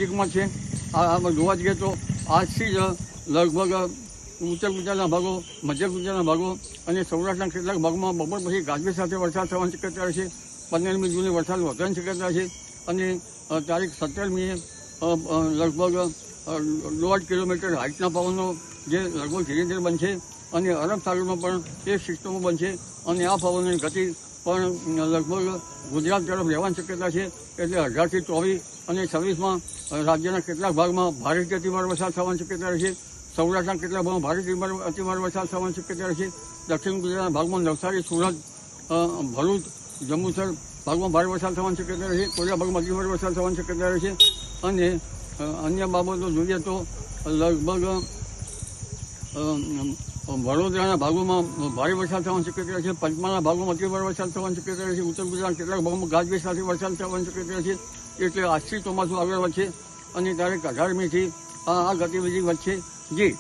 માં છે આમાં જોવા જઈએ તો આજથી જ લગભગ ઉત્તર ગુજરાતના ભાગો, મધ્ય ગુજરાતના ભાગો અને સૌરાષ્ટ્રના કેટલાક ભાગમાં બપોર પછી ગાજવીજ સાથે વરસાદ થવાની શક્યતા છે. 15મી જૂને વરસાદ વધવાની શક્યતા છે અને તારીખ 17મીએ લગભગ 1.5 કિલોમીટર હાઇટના પવનો જે લગભગ ધીરે ધીરે બનશે અને અરબ સાગરમાં પણ એક સિસ્ટમો બનશે અને આ પવનની ગતિ પણ લગભગ ગુજરાત તરફ રહેવાની શક્યતા છે. એટલે 18થી 24 અને 26માં રાજ્યના કેટલાક ભાગમાં ભારેથી અતિભારે વરસાદ થવાની શક્યતા રહેશે. સૌરાષ્ટ્રના કેટલાક ભાગમાં ભારેથી અતિભારે વરસાદ થવાની શક્યતા રહેશે. દક્ષિણ ગુજરાતના ભાગમાં નવસારી, સુરત, ભરૂચ, જંબુસર ભાગમાં ભારે વરસાદ થવાની શક્યતા રહેશે. કોઈના ભાગમાં અતિભારે વરસાદ થવાની શક્યતા રહેશે. અને અન્ય બાબતો જોઈએ તો લગભગ વડોદરાના ભાગોમાં ભારે વરસાદ થવાની શક્યતા રહેશે. પંચમહાલના ભાગોમાં અતિભારે વરસાદ થવાની શક્યતા રહેશે. ઉત્તર ગુજરાતના કેટલાક ભાગોમાં ગાજવીજ સાથે વરસાદ થવાની શક્યતા રહેશે. એટલે આજથી ચોમાસું આગળ વધશે અને તારીખ 18મીથી આ ગતિવિધિ વધશે. જી.